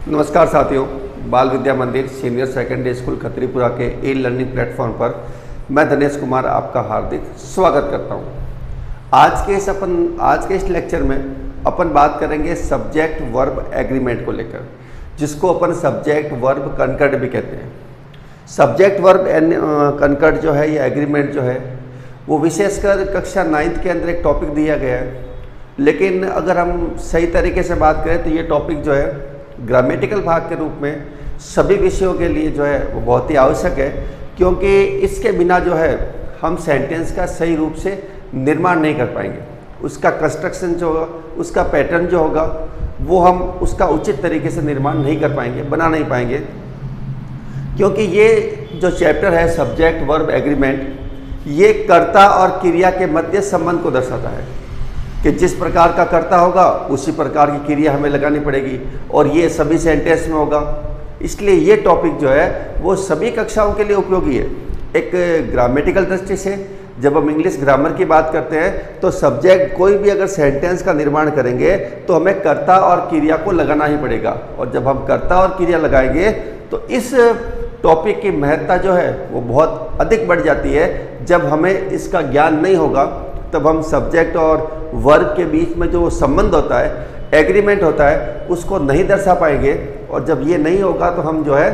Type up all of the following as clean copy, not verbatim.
नमस्कार साथियों, बाल विद्या मंदिर सीनियर सेकेंडरी स्कूल खत्रीपुरा के ई लर्निंग प्लेटफॉर्म पर मैं दिनेश कुमार आपका हार्दिक स्वागत करता हूं। आज के इस लेक्चर में अपन बात करेंगे सब्जेक्ट वर्ब एग्रीमेंट को लेकर, जिसको अपन सब्जेक्ट वर्ब कनकर्ड भी कहते हैं। सब्जेक्ट वर्ब कनकर्ड जो है, ये एग्रीमेंट जो है, वो विशेषकर कक्षा 9th के अंदर एक टॉपिक दिया गया है। लेकिन अगर हम सही तरीके से बात करें तो ये टॉपिक जो है ग्रामेटिकल भाग के रूप में सभी विषयों के लिए जो है वो बहुत ही आवश्यक है, क्योंकि इसके बिना जो है हम सेंटेंस का सही रूप से निर्माण नहीं कर पाएंगे। उसका कंस्ट्रक्शन जो होगा, उसका पैटर्न जो होगा, वो हम उसका उचित तरीके से निर्माण नहीं कर पाएंगे, बना नहीं पाएंगे। क्योंकि ये जो चैप्टर है सब्जेक्ट वर्ब एग्रीमेंट, ये कर्ता और क्रिया के मध्य संबंध को दर्शाता है कि जिस प्रकार का कर्ता होगा उसी प्रकार की क्रिया हमें लगानी पड़ेगी, और ये सभी सेंटेंस में होगा। इसलिए ये टॉपिक जो है वो सभी कक्षाओं के लिए उपयोगी है। एक ग्रामेटिकल दृष्टि से जब हम इंग्लिश ग्रामर की बात करते हैं तो सब्जेक्ट कोई भी अगर सेंटेंस का निर्माण करेंगे तो हमें कर्ता और क्रिया को लगाना ही पड़ेगा, और जब हम कर्ता और क्रिया लगाएंगे तो इस टॉपिक की महत्ता जो है वो बहुत अधिक बढ़ जाती है। जब हमें इसका ज्ञान नहीं होगा तब हम सब्जेक्ट और वर्ब के बीच में जो संबंध होता है, एग्रीमेंट होता है, उसको नहीं दर्शा पाएंगे, और जब ये नहीं होगा तो हम जो है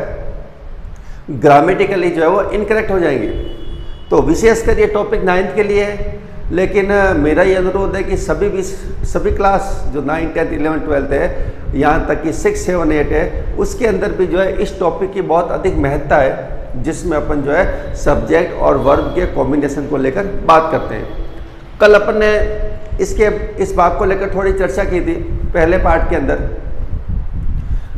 ग्रामेटिकली जो है वो इनकरेक्ट हो जाएंगे। तो विशेषकर ये टॉपिक 9th के लिए है, लेकिन मेरा ये अनुरोध है कि सभी क्लास जो 9, 10, 11, 12 है, यहाँ तक कि 6, 7, 8 है, उसके अंदर भी जो है इस टॉपिक की बहुत अधिक महत्ता है, जिसमें अपन जो है सब्जेक्ट और वर्ब के कॉम्बिनेशन को लेकर बात करते हैं। कल अपन ने इस बात को लेकर थोड़ी चर्चा की थी पहले पार्ट के अंदर,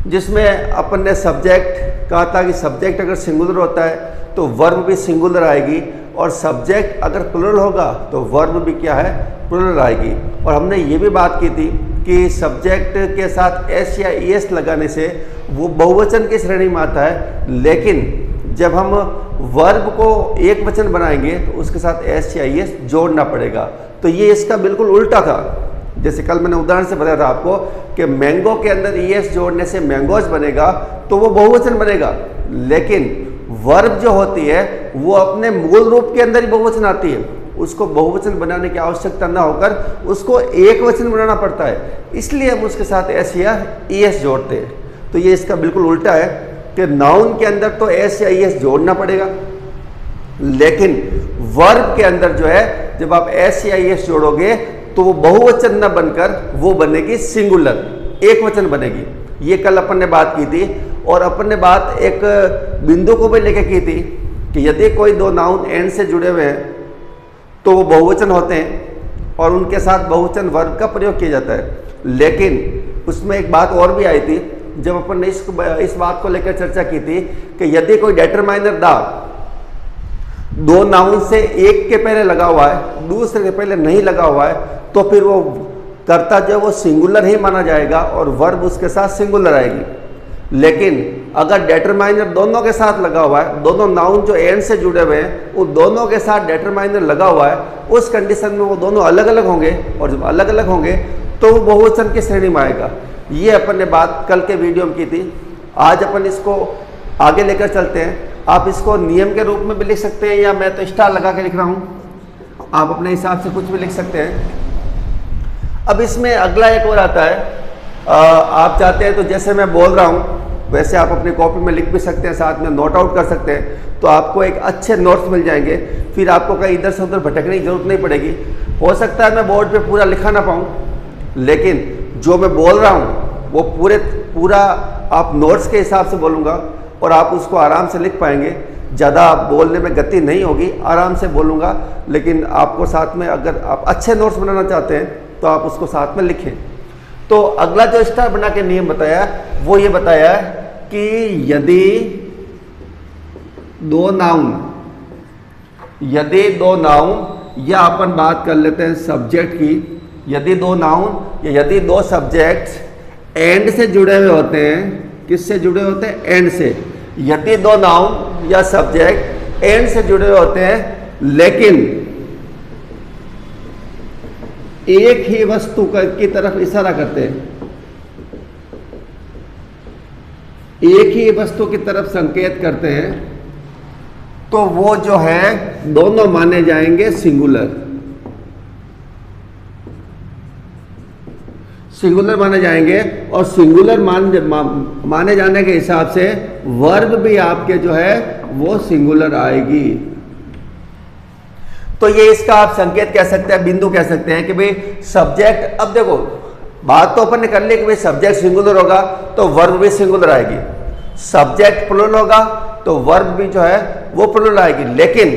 जिसमें अपन ने सब्जेक्ट कहा था कि सब्जेक्ट अगर सिंगुलर होता है तो वर्ब भी सिंगुलर आएगी, और सब्जेक्ट अगर प्लुरल होगा तो वर्ब भी क्या है, प्लुरल आएगी। और हमने ये भी बात की थी कि सब्जेक्ट के साथ एस या ईएस लगाने से वो बहुवचन की श्रेणी में आता है, लेकिन जब हम वर्ब को एक वचन बनाएंगे तो उसके साथ एस या ईएस जोड़ना पड़ेगा। तो ये इसका बिल्कुल उल्टा था। जैसे कल मैंने उदाहरण से बताया था आपको कि मैंगो के अंदर ईएस जोड़ने से मैंगोज बनेगा तो वो बहुवचन बनेगा, लेकिन वर्ब जो होती है वो अपने मूल रूप के अंदर ही बहुवचन आती है। उसको बहुवचन बनाने की आवश्यकता ना होकर उसको एक वचन बनाना पड़ता है, इसलिए हम उसके साथ एस या ईएस जोड़ते हैं। तो ये इसका बिल्कुल उल्टा है कि नाउन के अंदर तो एस या ईएस जोड़ना पड़ेगा, लेकिन वर्ब के अंदर जो है जब आप एस या ईएस जोड़ोगे तो वो बहुवचन न बनकर वो बनेगी सिंगुलर, एक वचन बनेगी। ये कल अपन ने बात की थी, और अपन ने बात एक बिंदु को भी लेकर की थी कि यदि कोई दो नाउन एंड से जुड़े हुए हैं तो वो बहुवचन होते हैं और उनके साथ बहुवचन वर्ब का प्रयोग किया जाता है। लेकिन उसमें एक बात और भी आई थी जब अपन ने इस बात को लेकर चर्चा की थी कि यदि कोई डिटरमाइनर दा दो नाउन से एक के पहले लगा हुआ है, दूसरे के पहले नहीं लगा हुआ है, तो फिर वो कर्ता जो है वो सिंगुलर ही माना जाएगा और वर्ब उसके साथ सिंगुलर आएगी। लेकिन अगर डिटरमाइनर दोनों के साथ लगा हुआ है, दोनों नाउन जो एंड से जुड़े हुए हैं उन दोनों के साथ डिटरमाइनर लगा हुआ है, उस कंडीशन में वो दोनों अलग अलग होंगे, और जब अलग अलग होंगे तो वो बहुवचन की श्रेणी में आएगा। ये अपन ने बात कल के वीडियो में की थी। आज अपन इसको आगे लेकर चलते हैं। आप इसको नियम के रूप में भी लिख सकते हैं, या मैं तो स्टार लगा के लिख रहा हूँ, आप अपने हिसाब से कुछ भी लिख सकते हैं। अब इसमें अगला एक और आता है, आप चाहते हैं तो जैसे मैं बोल रहा हूँ वैसे आप अपनी कॉपी में लिख भी सकते हैं, साथ में नोट आउट कर सकते हैं, तो आपको एक अच्छे नोट्स मिल जाएंगे। फिर आपको कहीं इधर से उधर भटकने की जरूरत नहीं पड़ेगी। हो सकता है मैं बोर्ड पे पूरा लिखा ना पाऊँ, लेकिन जो मैं बोल रहा हूँ वो पूरा आप नोट्स के हिसाब से बोलूँगा और आप उसको आराम से लिख पाएंगे। ज़्यादा बोलने में गति नहीं होगी, आराम से बोलूँगा, लेकिन आपको साथ में अगर आप अच्छे नोट्स बनाना चाहते हैं तो आप उसको साथ में लिखें। तो अगला जो स्टार बना के नियम बताया वो ये बताया कि यदि दो नाउन या अपन बात कर लेते हैं सब्जेक्ट की, यदि दो नाउन या यदि दो सब्जेक्ट्स एंड से जुड़े हुए होते हैं, किससे जुड़े होते हैं, एंड से। यदि दो नाउन या सब्जेक्ट एंड से जुड़े हुए होते हैं लेकिन एक ही वस्तु की तरफ इशारा करते हैं, एक ही वस्तु की तरफ संकेत करते हैं तो वो जो है दोनों माने जाएंगे सिंगुलर, सिंगुलर माने जाएंगे। और सिंगुलर माने जाने के हिसाब से वर्ब भी आपके जो है वो सिंगुलर आएगी। तो ये इसका आप संकेत कह सकते हैं, बिंदु कह सकते हैं कि भाई सब्जेक्ट, अब देखो बात तो अपन ने कर ली कि भाई सब्जेक्ट सिंगुलर होगा तो वर्ब भी सिंगुलर आएगी, सब्जेक्ट प्लुरल होगा तो वर्ब भी जो है वो प्लुरल आएगी। लेकिन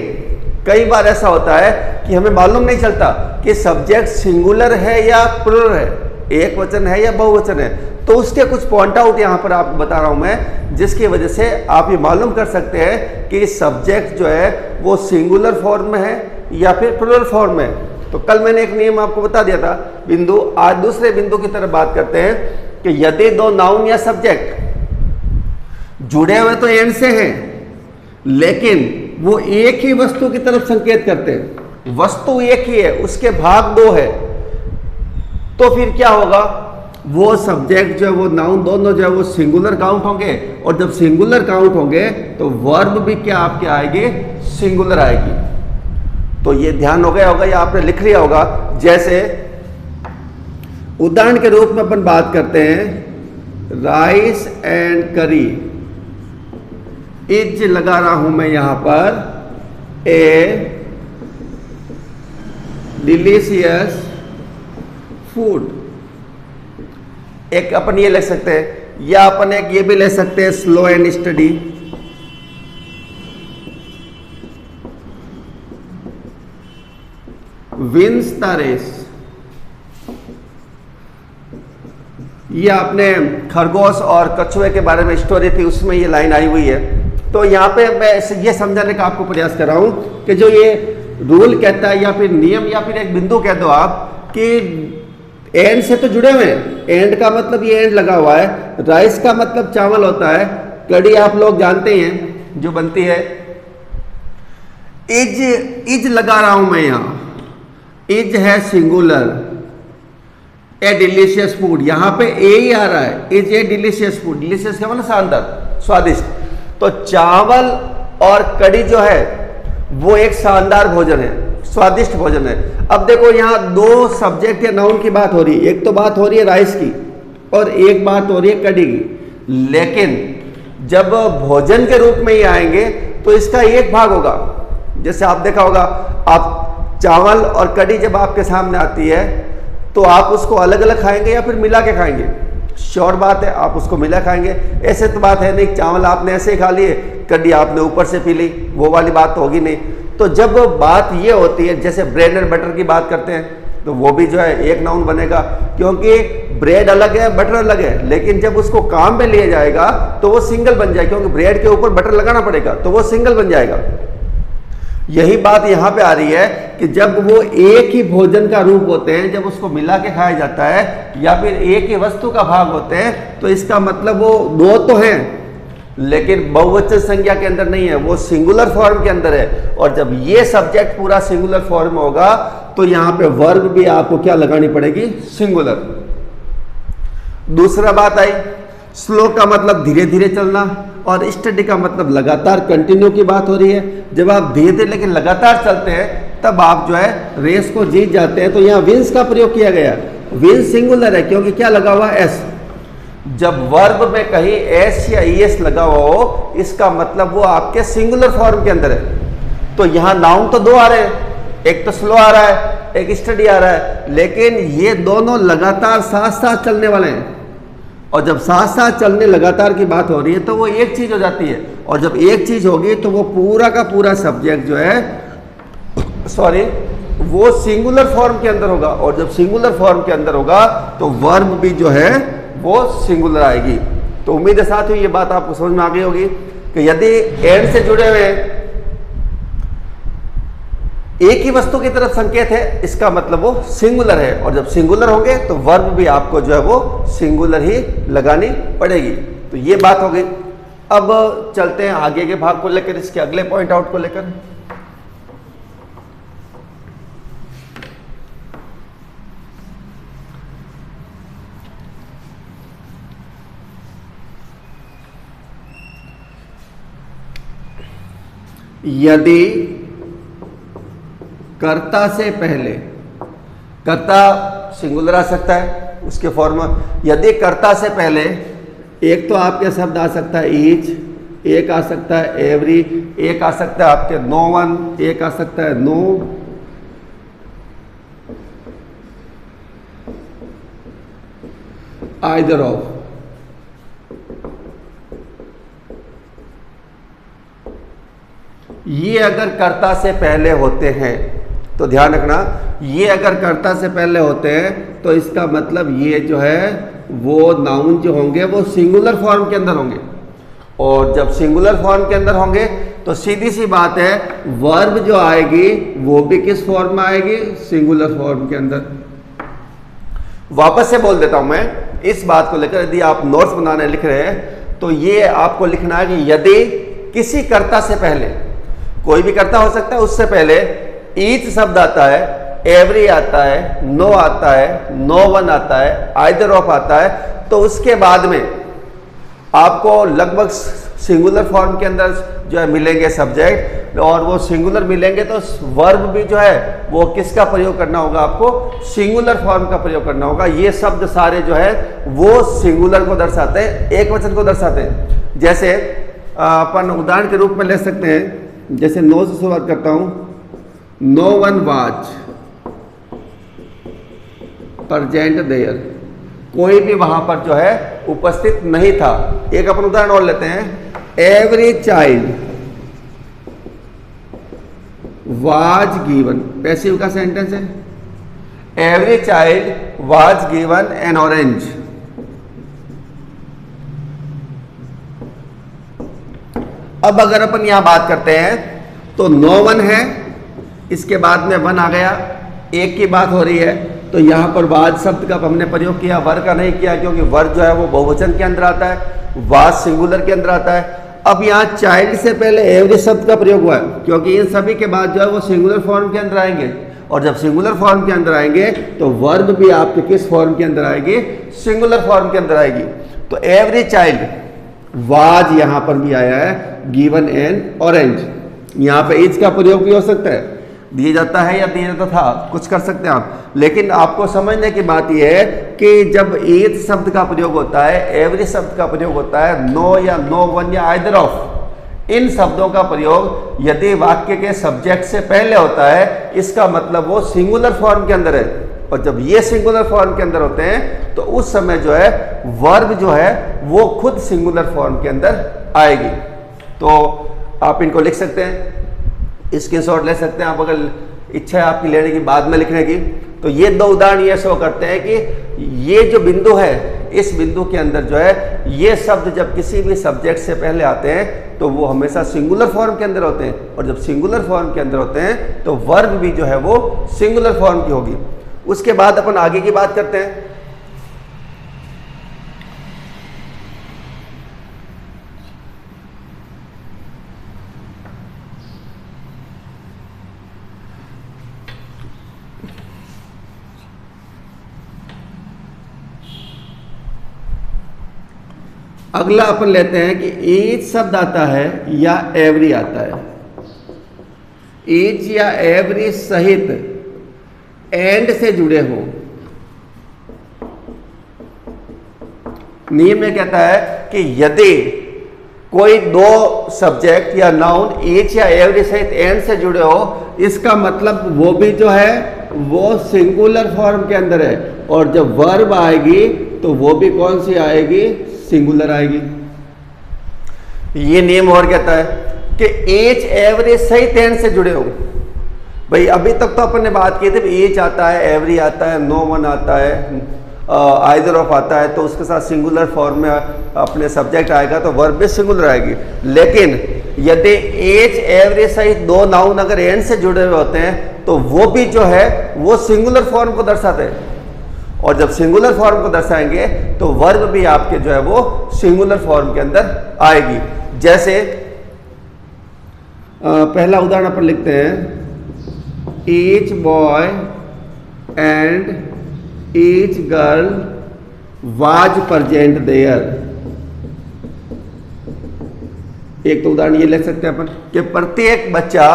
कई बार ऐसा होता है कि हमें मालूम नहीं चलता कि सब्जेक्ट सिंगुलर है या प्लुरल है, एक वचन है या बहुवचन है। तो उसके कुछ पॉइंट आउट यहां पर आपको बता रहा हूं मैं, जिसकी वजह से आप ये मालूम कर सकते हैं कि सब्जेक्ट जो है वो सिंगुलर फॉर्म में है या फिर प्लुरल फॉर्म में। तो कल मैंने एक नियम आपको बता दिया था बिंदु। आज दूसरे बिंदु की तरफ बात करते हैं कि यदि दो नाउन या सब्जेक्ट जुड़े हुए तो एंड से हैं, लेकिन वो एक ही वस्तु की तरफ संकेत करते हैं, वस्तु एक ही है, उसके भाग दो है, तो फिर क्या होगा, वो सब्जेक्ट जो है वो नाउन दोनों जो है वो सिंगुलर काउंट होंगे। और जब सिंगुलर काउंट होंगे तो वर्ब भी क्या आपके आएगी, सिंगुलर आएगी। तो ये ध्यान हो गया होगा या आपने लिख लिया होगा। जैसे उदाहरण के रूप में अपन बात करते हैं राइस एंड करी, इज लगा रहा हूं मैं यहां पर ए डिलीशियस फूड। एक अपन ये लिख सकते हैं या अपन एक ये भी ले सकते हैं slow and steady. Wins the race, ये आपने खरगोश और कछुए के बारे में स्टोरी थी, उसमें ये लाइन आई हुई है। तो यहां पे मैं ये समझाने का आपको प्रयास कर रहा हूं कि जो ये रूल कहता है या फिर नियम या फिर एक बिंदु कह दो आप कि एंड से तो जुड़े हुए हैं, एंड का मतलब ये एंड लगा हुआ है, राइस का मतलब चावल होता है, कड़ी आप लोग जानते हैं जो बनती है। इज लगा रहा हूं मैं यहां, इज है सिंगुलर, ए डिलीशियस फूड, यहां पे ए ही आ रहा है, is a delicious food. Delicious क्या मतलब शानदार, स्वादिष्ट। तो चावल और कड़ी जो है वो एक शानदार भोजन है, स्वादिष्ट भोजन है। अब देखो यहां दो सब्जेक्ट या नाउन की बात हो रही है, एक तो बात हो रही है राइस की और एक बात हो रही है कड़ी की। लेकिन जब भोजन के रूप में ये आएंगे तो इसका एक भाग होगा। जैसे आप देखा होगा, आप चावल और कड़ी जब आपके सामने आती है तो आप उसको अलग अलग खाएंगे या फिर मिला के खाएंगे। श्योर बात है आप उसको मिला खाएंगे, ऐसे तो बात है नहीं चावल आपने ऐसे ही खा लिए, कड़ी आपने ऊपर से पी ली, वो वाली बात तो होगी नहीं। तो जब बात ये होती है, जैसे ब्रेड एंड बटर की बात करते हैं, तो वो भी जो है एक नाउन बनेगा, क्योंकि ब्रेड अलग है बटर अलग है। लेकिन जब उसको काम में लिया जाएगा तो वो सिंगल बन जाएगा, क्योंकि ब्रेड के ऊपर बटर लगाना पड़ेगा, तो वो सिंगल बन जाएगा। यही बात यहां पे आ रही है कि जब वो एक ही भोजन का रूप होते हैं, जब उसको मिला के खाया जाता है या फिर एक ही वस्तु का भाग होते हैं, तो इसका मतलब वो दो तो हैं लेकिन बहुवचन संज्ञा के अंदर नहीं है, वो सिंगुलर फॉर्म के अंदर है। और जब ये सब्जेक्ट पूरा सिंगुलर फॉर्म होगा तो यहां पे वर्ब भी आपको क्या लगानी पड़ेगी, सिंगुलर। दूसरा बात आई, स्लो का मतलब धीरे धीरे चलना और स्टडी का मतलब लगातार, कंटिन्यू की बात हो रही है। जब आप धीरे धीरे लेकिन लगातार चलते हैं तब आप जो है रेस को जीत जाते हैं। तो यहाँ विंस का प्रयोग किया गया, विंस सिंगुलर है क्योंकि क्या लगा हुआ, एस। जब वर्ब में कहीं एस या ईएस लगा हुआ हो, इसका मतलब वो आपके सिंगुलर फॉर्म के अंदर है। तो यहाँ नाउन तो दो आ रहे हैं, एक तो स्लो आ रहा है, एक स्टडी आ रहा है, लेकिन ये दोनों लगातार साथ साथ चलने वाले हैं। और जब साथ साथ चलने लगातार की बात हो रही है तो वो एक चीज हो जाती है, और जब एक चीज होगी तो वो पूरा का पूरा सब्जेक्ट जो है वो सिंगुलर फॉर्म के अंदर होगा। और जब सिंगुलर फॉर्म के अंदर होगा तो वर्ब भी जो है वो सिंगुलर आएगी। तो उम्मीद है साथियों ये बात आपको समझ में आ गई होगी कि यदि एंड से जुड़े हुए एक ही वस्तु की तरफ संकेत है, इसका मतलब वो सिंगुलर है। और जब सिंगुलर होंगे तो वर्ब भी आपको जो है वो सिंगुलर ही लगानी पड़ेगी। तो ये बात हो गई। अब चलते हैं आगे के भाग को लेकर, इसके अगले पॉइंट आउट को लेकर। यदि कर्ता से पहले, कर्ता सिंगुलर आ सकता है, उसके फॉर्म यदि कर्ता से पहले एक तो आपके शब्द आ सकता है ईच, एक आ सकता है एवरी, एक आ सकता है आपके नो वन, एक आ सकता है नो, आइदर ऑफ। ये अगर कर्ता से पहले होते हैं तो ध्यान रखना, ये अगर कर्ता से पहले होते हैं तो इसका मतलब ये जो है वो नाउन जो होंगे वो सिंगुलर फॉर्म के अंदर होंगे, और जब सिंगुलर फॉर्म के अंदर होंगे तो सीधी सी बात है वर्ब जो आएगी वो भी किस फॉर्म में आएगी, सिंगुलर फॉर्म के अंदर। वापस से बोल देता हूं मैं इस बात को लेकर, यदि आप नोट्स बनाने लिख रहे हैं तो ये आपको लिखना है कि यदि किसी कर्ता से पहले, कोई भी कर्ता हो सकता है, उससे पहले ईच शब्द आता है, एवरी आता है, नो आता है, नो वन आता है, आइदर ऑफ आता है, तो उसके बाद में आपको लगभग सिंगुलर फॉर्म के अंदर जो है मिलेंगे सब्जेक्ट, और वो सिंगुलर मिलेंगे तो वर्ब भी जो है वो किसका प्रयोग करना होगा, आपको सिंगुलर फॉर्म का प्रयोग करना होगा। ये शब्द सारे जो है वो सिंगुलर को दर्शाते हैं, एक वचन को दर्शाते हैं। जैसे अपन उदाहरण के रूप में ले सकते हैं, जैसे नो से शुरुआत करता हूं, no one was present there, कोई भी वहां पर जो है उपस्थित नहीं था। एक अपन उदाहरण और लेते हैं, every child was given, passive का सेंटेंस है, every child was given an orange. अब अगर अपन यहां बात करते हैं तो नो वन है, इसके बाद में वन आ गया, एक की बात हो रही है, तो यहां पर वाज शब्द का हमने प्रयोग किया, वर का नहीं किया, क्योंकि वर जो है वो बहुवचन के अंदर आता है, वाज सिंगुलर के अंदर आता है। अब यहाँ चाइल्ड से पहले एवरी शब्द का प्रयोग हुआ है, क्योंकि इन सभी के बाद जो है वो सिंगुलर फॉर्म के अंदर आएंगे, और जब सिंगुलर फॉर्म के अंदर आएंगे तो वर्ब भी आपके किस फॉर्म के अंदर आएगी, सिंगुलर फॉर्म के अंदर आएगी। तो एवरी चाइल्ड वाज यहां पर भी आया है, गिवन एन ऑरेंज, यहां पे इज का प्रयोग भी हो सकता है, दिया जाता है या दिया जाता था, कुछ कर सकते हैं आप। लेकिन आपको समझने की बात यह है कि जब इज शब्द का प्रयोग होता है, एवरी शब्द का प्रयोग होता है, नो या नो वन या आइदर ऑफ, इन शब्दों का प्रयोग यदि वाक्य के सब्जेक्ट से पहले होता है, इसका मतलब वो सिंगुलर फॉर्म के अंदर है, और जब ये सिंगुलर फॉर्म के अंदर होते हैं तो उस समय जो है वर्ब जो है वो खुद सिंगुलर फॉर्म के अंदर आएगी। तो आप इनको लिख सकते हैं, स्क्रीनशॉट ले सकते हैं आप, अगर इच्छा है आपकी लेने की, बाद में लिखने की। तो ये दो उदाहरण ये शो करते हैं कि ये जो बिंदु है, इस बिंदु के अंदर जो है ये शब्द जब किसी भी सब्जेक्ट से पहले आते हैं तो वो हमेशा सिंगुलर फॉर्म के अंदर होते हैं, और जब सिंगुलर फॉर्म के अंदर होते हैं तो वर्ब भी जो है वो सिंगुलर फॉर्म की होगी। उसके बाद अपन आगे की बात करते हैं। अगला अपन लेते हैं कि ईच शब्द आता है या एवरी आता है, ईच या एवरी सहित एंड से जुड़े हो। नियम में कहता है कि यदि कोई दो सब्जेक्ट या नाउन ईच या एवरी सहित एंड से जुड़े हो, इसका मतलब वो भी जो है वो सिंगुलर फॉर्म के अंदर है, और जब वर्ब आएगी तो वो भी कौन सी आएगी, सिंगुलर आएगी। ये नियम और कहता है कि ईच एवरी सहित एंड से जुड़े हो। भाई अभी तक तो अपन ने बात की थी, ईच आता है, एवरी आता है, नो वन आता है, आइदर ऑफ आता है, तो उसके साथ सिंगुलर फॉर्म में अपने सब्जेक्ट आएगा तो वर्ब भी सिंगुलर आएगी। लेकिन यदि ईच एवरी सहित दो नाउन अगर एंड से जुड़े हुए होते हैं तो वो भी जो है वो सिंगुलर फॉर्म को दर्शाते हैं, और जब सिंगुलर फॉर्म को दर्शाएंगे तो वर्ब भी आपके जो है वो सिंगुलर फॉर्म के अंदर आएगी। जैसे पहला उदाहरण अपन लिखते हैं, each boy and each girl was present there. एक तो उदाहरण ये ले सकते हैं अपन कि प्रत्येक बच्चा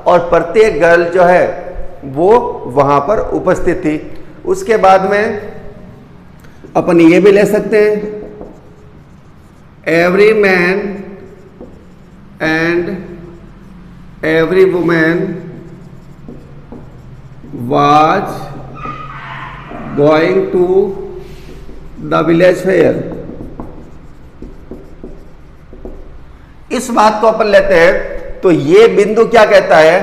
और प्रत्येक गर्ल जो है वो वहां पर उपस्थित थी। उसके बाद में अपन ये भी ले सकते हैं every man and every women was going to the village fair. इस बात को अपन लेते हैं तो ये बिंदु क्या कहता है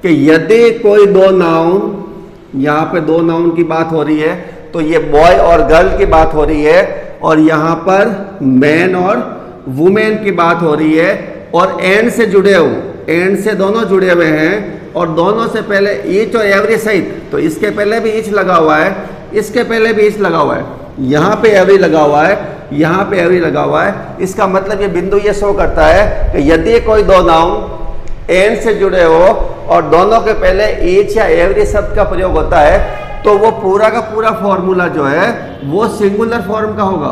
कि यदि कोई दो नाउन, यहां पे दो नाउन की बात हो रही है तो ये बॉय और गर्ल की बात हो रही है, और यहां पर मैन और वुमेन की बात हो रही है, और एंड से जुड़े हुए, एंड से दोनों जुड़े हुए हैं, और दोनों से पहले ईच और एवरी सहित, तो इसके पहले भी ईच लगा हुआ है, इसके पहले भी ईच लगा हुआ है, यहां पे एवरी लगा हुआ है, यहां पे एवरी लगा हुआ है। इसका मतलब ये बिंदु ये शो करता है कि यदि कोई दो नाउन एंड से जुड़े हो और दोनों के पहले ईच या एवरी शब्द का प्रयोग होता है तो वो पूरा का पूरा फॉर्मूला जो है वो सिंगुलर फॉर्म का होगा,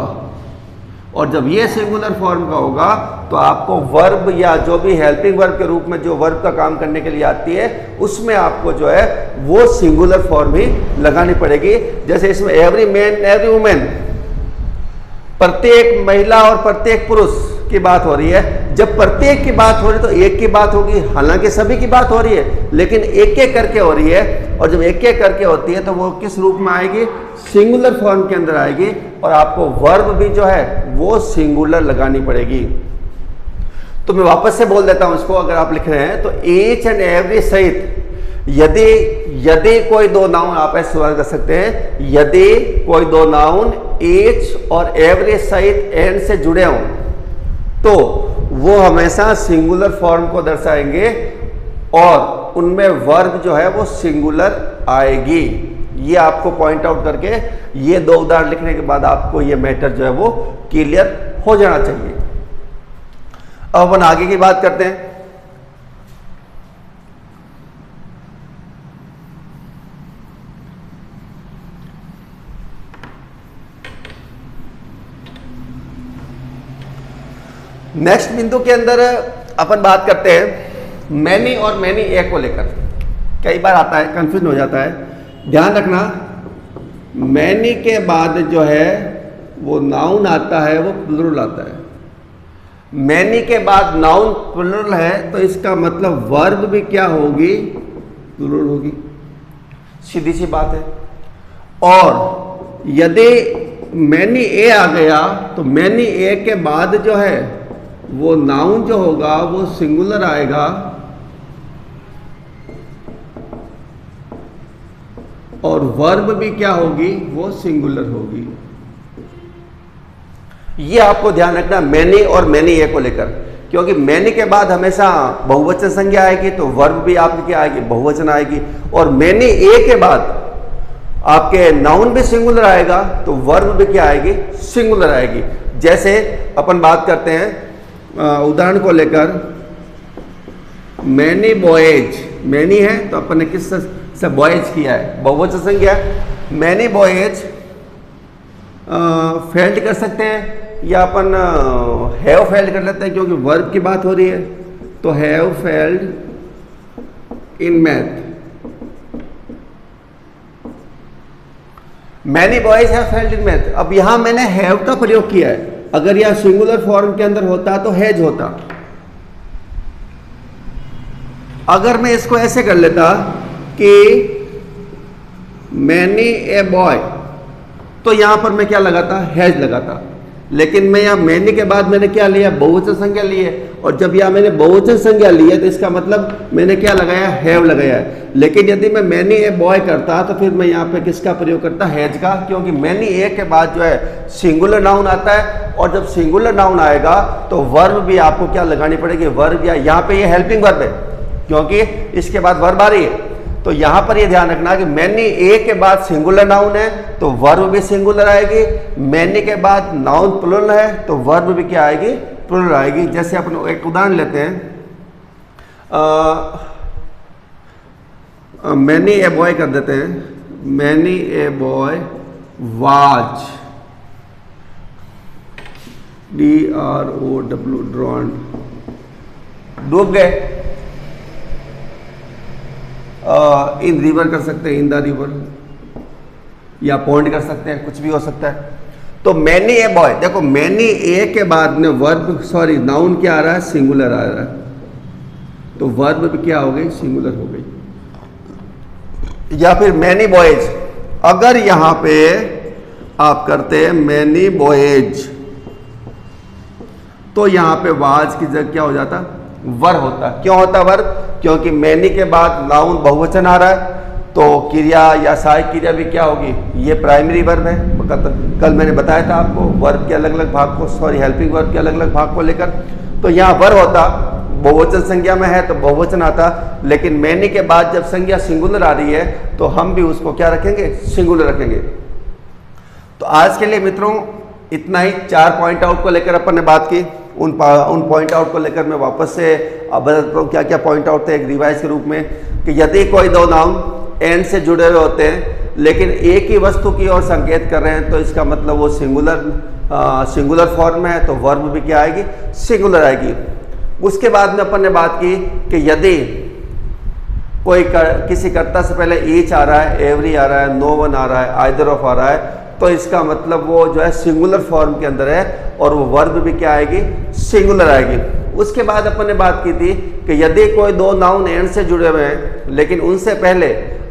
और जब ये सिंगुलर फॉर्म का होगा तो आपको वर्ब या जो भी हेल्पिंग वर्ब के रूप में जो वर्ब का काम करने के लिए आती है उसमें आपको जो है वो सिंगुलर फॉर्म ही लगानी पड़ेगी। जैसे इसमें एवरी मैन एवरी वुमेन, प्रत्येक महिला और प्रत्येक पुरुष की बात हो रही है। जब प्रत्येक की बात हो रही है तो एक की बात होगी, हालांकि सभी की बात हो रही है लेकिन एक एक करके हो रही है, और जब एक एक करके होती है तो वो किस रूप में आएगी, सिंगुलर फॉर्म के अंदर आएगी, और आपको वर्ब भी जो है वो सिंगुलर लगानी पड़ेगी। तो मैं वापस से बोल देता हूं इसको, अगर आप लिख रहे हैं तो ईच एंड एवरी सहित यदि कोई दो नाउन, आप ऐसे सवाल कर सकते हैं, यदि कोई दो नाउन ईच और एवरी सहित एंड से जुड़े हों तो वो हमेशा सिंगुलर फॉर्म को दर्शाएंगे और उनमें वर्ब जो है वो सिंगुलर आएगी। ये आपको पॉइंट आउट करके ये दो उदाहरण लिखने के बाद आपको ये मैटर जो है वो क्लियर हो जाना चाहिए। अब अपन आगे की बात करते हैं। नेक्स्ट बिंदु के अंदर अपन बात करते हैं मैनी और मैनी ए को लेकर। कई बार आता है, कंफ्यूजन हो जाता है। ध्यान रखना, मैनी के बाद जो है वो नाउन आता है, वो प्लुरल आता है। मैनी के बाद नाउन प्लुरल है तो इसका मतलब वर्ब भी क्या होगी, प्लुरल होगी, सीधी सी बात है। और यदि मैनी ए आ गया तो मैनी ए के बाद जो है वो नाउन जो होगा वो सिंगुलर आएगा, और वर्ब भी क्या होगी, वो सिंगुलर होगी। ये आपको ध्यान रखना मैनी और मैनी ए को लेकर, क्योंकि मैनी के बाद हमेशा बहुवचन संज्ञा आएगी तो वर्ब भी आपकी क्या आएगी, बहुवचन आएगी, और मैनी ए के बाद आपके नाउन भी सिंगुलर आएगा तो वर्ब भी क्या आएगी, सिंगुलर आएगी। जैसे अपन बात करते हैं उदाहरण को लेकर, मैनी बॉयज, मैनी है तो अपन ने किस से बॉयज किया है, बहुवचन संज्ञा। मैनी बॉयज फेल्ड कर सकते हैं या अपन हैव फेल्ड कर लेते हैं क्योंकि वर्ब की बात हो रही है, तो have failed in math. Many boys have failed in math. अब यहां मैंने हैव का प्रयोग किया है, अगर यह सिंगुलर फॉर्म के अंदर होता तो हैज होता। अगर मैं इसको ऐसे कर लेता कि मैनी ए बॉय, तो यहां पर मैं क्या लगाता, हैज लगाता। लेकिन मैं यहां मैनी के बाद मैंने क्या लिया, बहुवचन संज्ञा ली है, और जब यहां मैंने बहुवचन संज्ञा ली है तो इसका मतलब मैंने क्या लगाया, हैव लगाया है। लेकिन यदि मैं मैनी ए बॉय करता तो फिर मैं यहाँ पे किसका प्रयोग करता, हैज का, क्योंकि मैनी ए के बाद जो है सिंगुलर नाउन आता है, और जब सिंगुलर नाउन आएगा तो वर्ब भी आपको क्या लगानी पड़ेगी, वर्ब, या यहाँ पे ये हेल्पिंग वर्ब है क्योंकि इसके बाद वर्ब आ रही है। तो यहां पर ये ध्यान रखना कि मैनी ए के बाद सिंगुलर नाउन है तो वर्ब भी सिंगुलर आएगी, मैनी के बाद नाउन प्लुरल है तो वर्ब भी क्या आएगी, प्लुरल आएगी। जैसे अपन एक उदाहरण लेते हैं, मैनी ए बॉय कर देते हैं, many a boy was, DROW drawn डूब गए, इन रिवर कर सकते हैं, इन द रिवर, या पॉइंट कर सकते हैं, कुछ भी हो सकता है। तो मैनी ए बॉय, देखो मैनी ए के बाद में वर्ब, सॉरी नाउन क्या आ रहा है, सिंगुलर आ रहा है, तो वर्ब भी क्या हो गई, सिंगुलर हो गई। या फिर मैनी बॉयज, अगर यहां पे आप करते हैं मैनी बॉयज, तो यहां पे वाज की जगह क्या हो जाता, वर होता। क्यों होता वर, क्योंकि मैनी के बाद नाउन बहुवचन आ रहा है, तो क्रिया या सहायक क्रिया भी क्या होगी, ये प्राइमरी वर्ब है। कल मैंने बताया था आपको वर्ब के अलग अलग भाग को, सॉरी हेल्पिंग वर्ब के अलग अलग भाग को लेकर, तो यहाँ वर्ब होता, बहुवचन संज्ञा में है तो बहुवचन आता, लेकिन मैनी के बाद जब संज्ञा सिंगुलर आ रही है तो हम भी उसको क्या रखेंगे, सिंगुलर रखेंगे। तो आज के लिए मित्रों इतना ही, 4 पॉइंट आउट को लेकर अपन ने बात की। उन पॉइंट आउट को लेकर मैं वापस से बताता हूँ क्या क्या पॉइंट आउट थे एक रिवाइज के रूप में, कि यदि कोई दो नाउन एंड से जुड़े हुए होते हैं लेकिन एक ही वस्तु की ओर संकेत कर रहे हैं, तो इसका मतलब वो सिंगुलर फॉर्म में है, तो वर्ब भी क्या आएगी, सिंगुलर आएगी। उसके बाद में अपन ने बात की कि यदि कोई किसी कर्ता से पहले ईच आ रहा है, एवरी आ रहा है, नो वन आ रहा है, आइदर ऑफ आ रहा है, तो इसका मतलब वो जो है सिंगुलर फॉर्म के अंदर है और वो वर्ब भी क्या आएगी, सिंगुलर आएगी। उसके बाद अपन ने बात की थी कि यदि कोई दो नाउन एंड से जुड़े हुए हैं लेकिन उनसे पहले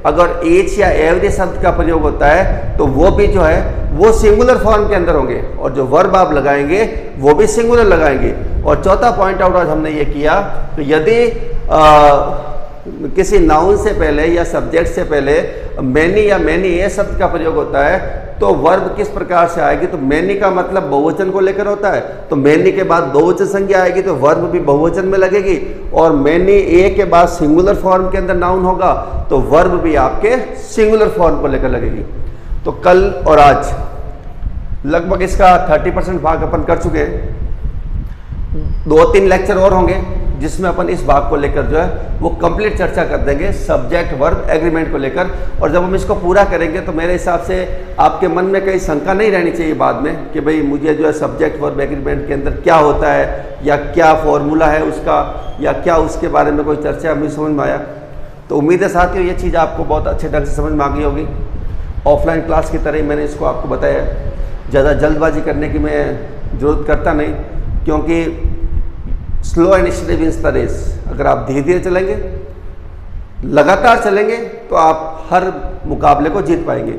अगर ईच या एवरी शब्द का प्रयोग होता है तो वो भी जो है वो सिंगुलर फॉर्म के अंदर होंगे, और जो वर्ब आप लगाएंगे वो भी सिंगुलर लगाएंगे। और चौथा पॉइंट आउट आज हमने ये किया, तो यदि किसी नाउन से पहले या सब्जेक्ट से पहले मैनी या मैनी ए शब्द का प्रयोग होता है तो वर्ब किस प्रकार से आएगी, तो मैनी का मतलब बहुवचन को लेकर होता है, तो मैनी के बाद बहुवचन संज्ञा आएगी तो वर्ब भी बहुवचन में लगेगी, और मैनी ए के बाद सिंगुलर फॉर्म के अंदर नाउन होगा तो वर्ब भी आपके सिंगुलर फॉर्म को लेकर लगेगी। तो कल और आज लगभग इसका 30% भाग अपन कर चुके हैं। 2-3 लेक्चर और होंगे जिसमें अपन इस भाग को लेकर जो है वो कंप्लीट चर्चा कर देंगे, सब्जेक्ट वर्ब एग्रीमेंट को लेकर। और जब हम इसको पूरा करेंगे तो मेरे हिसाब से आपके मन में कहीं शंका नहीं रहनी चाहिए बाद में कि भाई मुझे जो है सब्जेक्ट वर्ब एग्रीमेंट के अंदर क्या होता है या क्या फॉर्मूला है उसका या क्या उसके बारे में कोई चर्चा हमें समझ में आया। तो उम्मीद है साथियों ये चीज़ आपको बहुत अच्छे ढंग से समझ में आ गई होगी। ऑफलाइन क्लास की तरह ही मैंने इसको आपको बताया, ज़्यादा जल्दबाजी करने की मैं ज़रूरत करता नहीं, क्योंकि slow and steady wins the race. अगर आप धीरे धीरे चलेंगे, लगातार चलेंगे, तो आप हर मुकाबले को जीत पाएंगे।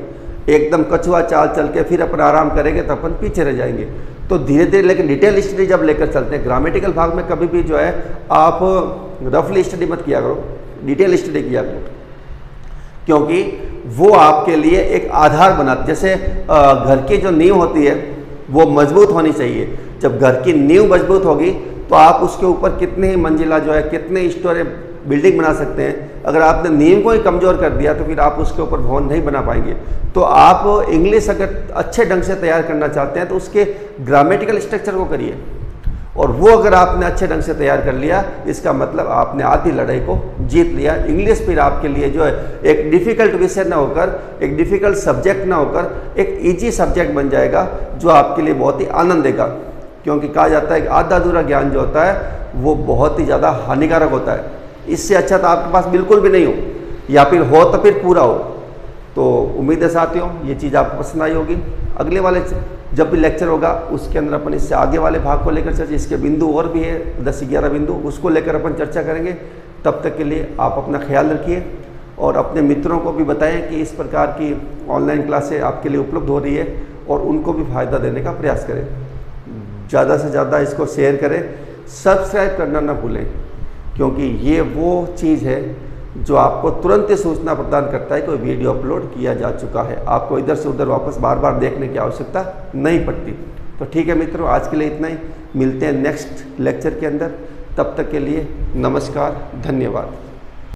एकदम कछुआ चाल चल के फिर अपन आराम करेंगे तो अपन पीछे रह जाएंगे। तो धीरे धीरे, लेकिन डिटेल स्टडी जब लेकर चलते हैं, ग्रामेटिकल भाग में कभी भी जो है आप रफली स्टडी मत किया करो, डिटेल स्टडी किया करो, क्योंकि वो आपके लिए एक आधार बनाती। जैसे घर की जो नींव होती है वो मजबूत होनी चाहिए। जब घर की नींव मजबूत होगी तो आप उसके ऊपर कितने ही मंजिला जो है, कितने स्टोरी बिल्डिंग बना सकते हैं। अगर आपने नींव को ही कमज़ोर कर दिया तो फिर आप उसके ऊपर भवन नहीं बना पाएंगे। तो आप इंग्लिश अगर अच्छे ढंग से तैयार करना चाहते हैं तो उसके ग्रामेटिकल स्ट्रक्चर को करिए, और वो अगर आपने अच्छे ढंग से तैयार कर लिया, इसका मतलब आपने आधी लड़ाई को जीत लिया। इंग्लिश फिर आपके लिए जो है एक डिफ़िकल्ट विषय ना होकर, एक डिफ़िकल्ट सब्जेक्ट ना होकर एक ईजी सब्जेक्ट बन जाएगा, जो आपके लिए बहुत ही आनंद देगा। क्योंकि कहा जाता है कि आधा अधूरा ज्ञान जो होता है वो बहुत ही ज़्यादा हानिकारक होता है। इससे अच्छा तो आपके पास बिल्कुल भी नहीं हो, या फिर हो तो फिर पूरा हो। तो उम्मीद है साथियों ये चीज़ आपको पसंद आई होगी। अगले वाले जब भी लेक्चर होगा उसके अंदर अपन इससे आगे वाले भाग को लेकर चर्चा, इसके बिंदु और भी है 10-11 बिंदु, उसको लेकर अपन चर्चा करेंगे। तब तक के लिए आप अपना ख्याल रखिए और अपने मित्रों को भी बताएं कि इस प्रकार की ऑनलाइन क्लासें आपके लिए उपलब्ध हो रही है, और उनको भी फ़ायदा देने का प्रयास करें। ज़्यादा से ज़्यादा इसको शेयर करें, सब्सक्राइब करना ना भूलें, क्योंकि ये वो चीज़ है जो आपको तुरंत सूचना प्रदान करता है कि कोई वीडियो अपलोड किया जा चुका है। आपको इधर से उधर वापस बार बार देखने की आवश्यकता नहीं पड़ती। तो ठीक है मित्रों, आज के लिए इतना ही। मिलते हैं नेक्स्ट लेक्चर के अंदर। तब तक के लिए नमस्कार, धन्यवाद।